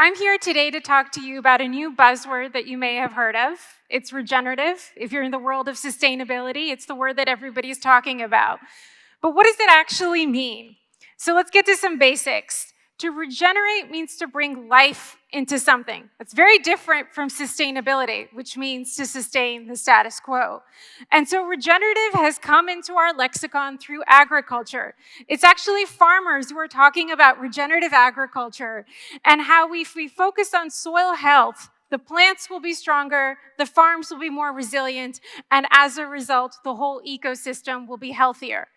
I'm here today to talk to you about a new buzzword that you may have heard of. It's regenerative. If you're in the world of sustainability, it's the word that everybody's talking about. But what does it actually mean? So let's get to some basics. To regenerate means to bring life into something. That's very different from sustainability, which means to sustain the status quo. And so regenerative has come into our lexicon through agriculture. It's actually farmers who are talking about regenerative agriculture and how if we focus on soil health, the plants will be stronger, the farms will be more resilient, and as a result, the whole ecosystem will be healthier.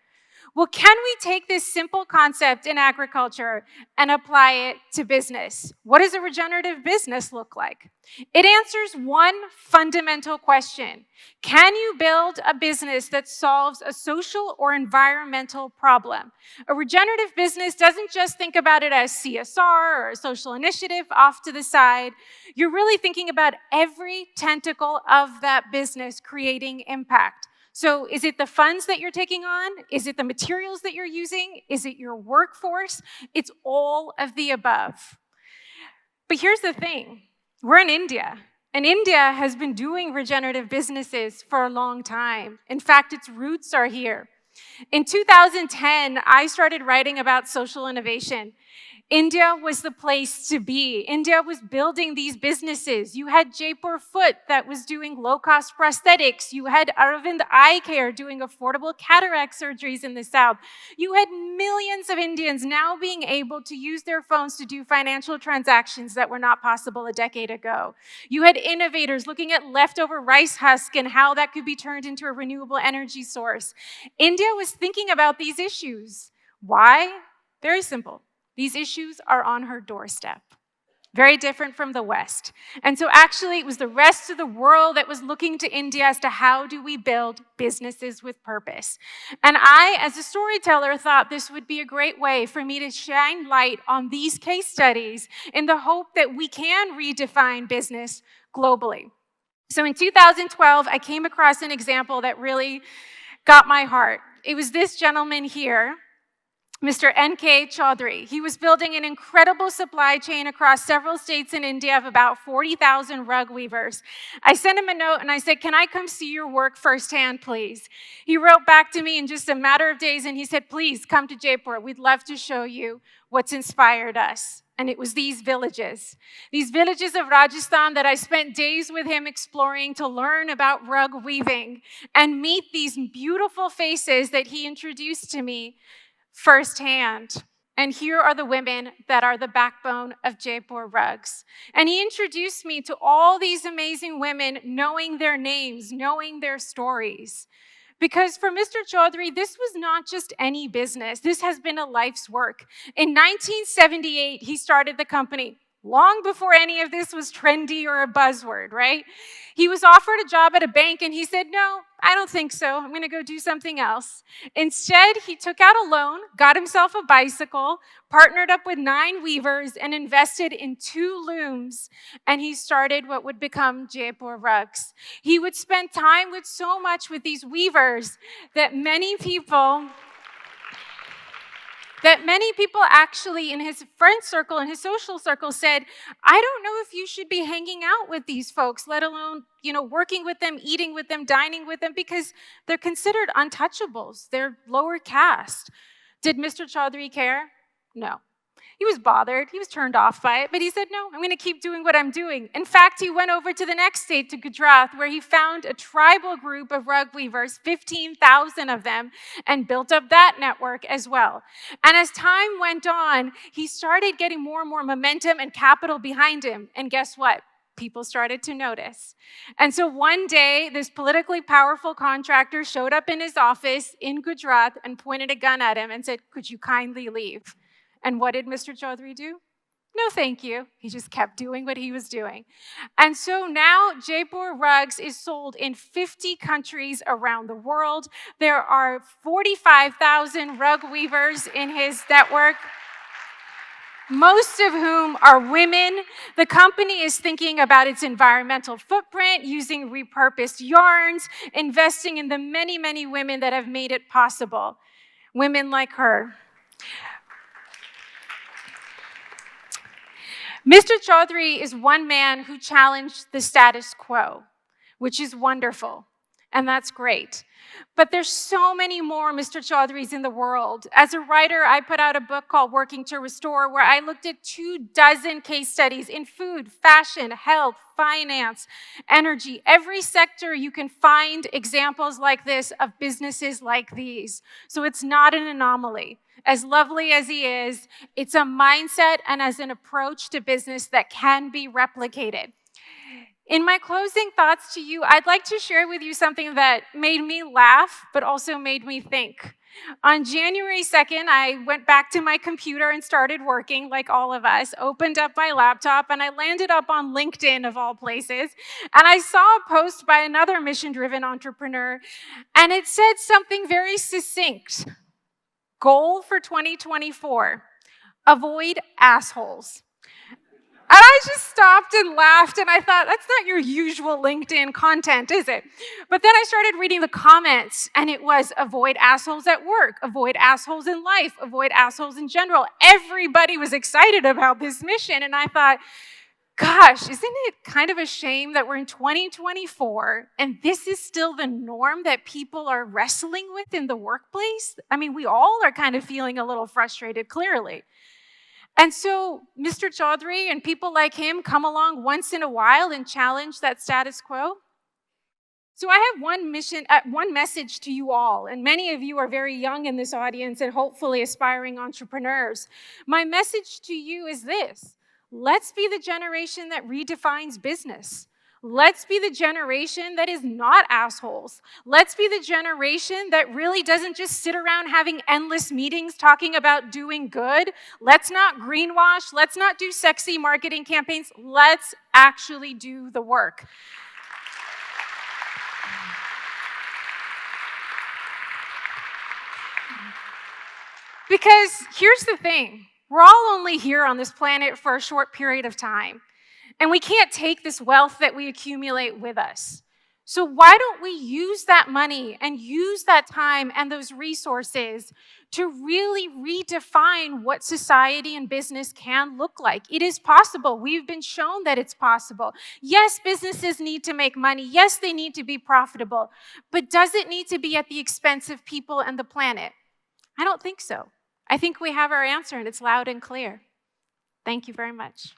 Well, can we take this simple concept in agriculture and apply it to business? What does a regenerative business look like? It answers one fundamental question. Can you build a business that solves a social or environmental problem? A regenerative business doesn't just think about it as CSR or a social initiative off to the side. You're really thinking about every tentacle of that business creating impact. So is it the funds that you're taking on? Is it the materials that you're using? Is it your workforce? It's all of the above. But here's the thing. We're in India, and India has been doing regenerative businesses for a long time. In fact, its roots are here. In 2010, I started writing about social innovation. India was the place to be. India was building these businesses. You had Jaipur Foot that was doing low-cost prosthetics. You had Aravind Eye Care doing affordable cataract surgeries in the south. You had millions of Indians now being able to use their phones to do financial transactions that were not possible a decade ago. You had innovators looking at leftover rice husk and how that could be turned into a renewable energy source. India was thinking about these issues. Why? Very simple. These issues are on her doorstep. Very different from the West. And so actually, it was the rest of the world that was looking to India as to how do we build businesses with purpose. And I, as a storyteller, thought this would be a great way for me to shine light on these case studies in the hope that we can redefine business globally. So in 2012, I came across an example that really got my heart. It was this gentleman here, Mr. N.K. Chaudhary. He was building an incredible supply chain across several states in India of about 40,000 rug weavers. I sent him a note and I said, "Can I come see your work firsthand, please?" He wrote back to me in just a matter of days and he said, "Please come to Jaipur. We'd love to show you what's inspired us." And it was these villages of Rajasthan that I spent days with him exploring to learn about rug weaving and meet these beautiful faces that he introduced to me firsthand. And here are the women that are the backbone of Jaipur Rugs. And he introduced me to all these amazing women, knowing their names, knowing their stories. Because for Mr. Chaudhary, this was not just any business. This has been a life's work. In 1978, he started the company. Long before any of this was trendy or a buzzword, right? He was offered a job at a bank and he said, "No, I don't think so. I'm going to go do something else." Instead, he took out a loan, got himself a bicycle, partnered up with 9 weavers, and invested in 2 looms. And he started what would become Jaipur Rugs. He would spend time with these weavers that many people actually in his friend circle, in his social circle said, "I don't know if you should be hanging out with these folks, let alone, working with them, eating with them, dining with them, because they're considered untouchables. They're lower caste." Did Mr. Chaudhary care? No. He was bothered. He was turned off by it, but he said, "No, I'm going to keep doing what I'm doing." In fact, he went over to the next state, to Gujarat, where he found a tribal group of rug weavers, 15,000 of them, and built up that network as well. And as time went on, he started getting more and more momentum and capital behind him. And guess what? People started to notice. And so one day, this politically powerful contractor showed up in his office in Gujarat and pointed a gun at him and said, "Could you kindly leave?" And what did Mr. Chaudhary do? No, thank you. He just kept doing what he was doing. And so now Jaipur Rugs is sold in 50 countries around the world. There are 45,000 rug weavers in his network, most of whom are women. The company is thinking about its environmental footprint, using repurposed yarns, investing in the many, many women that have made it possible. Women like her. Mr. Chaudhry is one man who challenged the status quo, which is wonderful, and that's great. But there's so many more Mr. Chaudhrys in the world. As a writer, I put out a book called Working to Restore, where I looked at 24 case studies in food, fashion, health, finance, energy. Every sector you can find examples like this of businesses like these. So it's not an anomaly. As lovely as he is, it's a mindset and as an approach to business that can be replicated. In my closing thoughts to you, I'd like to share with you something that made me laugh, but also made me think. On January 2nd, I went back to my computer and started working like all of us, opened up my laptop, and I landed up on LinkedIn of all places. And I saw a post by another mission-driven entrepreneur, and it said something very succinct. Goal for 2024, avoid assholes. And I just stopped and laughed, and I thought, that's not your usual LinkedIn content, is it? But then I started reading the comments, and it was avoid assholes at work, avoid assholes in life, avoid assholes in general. Everybody was excited about this mission, and I thought, gosh, isn't it kind of a shame that we're in 2024, and this is still the norm that people are wrestling with in the workplace? I mean, we all are kind of feeling a little frustrated, clearly. And so Mr. Chaudhry and people like him come along once in a while and challenge that status quo. So I have one message to you all, and many of you are very young in this audience and hopefully aspiring entrepreneurs. My message to you is this: let's be the generation that redefines business. Let's be the generation that is not assholes. Let's be the generation that really doesn't just sit around having endless meetings talking about doing good. Let's not greenwash. Let's not do sexy marketing campaigns. Let's actually do the work. Because here's the thing. We're all only here on this planet for a short period of time. And we can't take this wealth that we accumulate with us. So why don't we use that money and use that time and those resources to really redefine what society and business can look like? It is possible. We've been shown that it's possible. Yes, businesses need to make money. Yes, they need to be profitable. But does it need to be at the expense of people and the planet? I don't think so. I think we have our answer, and it's loud and clear. Thank you very much.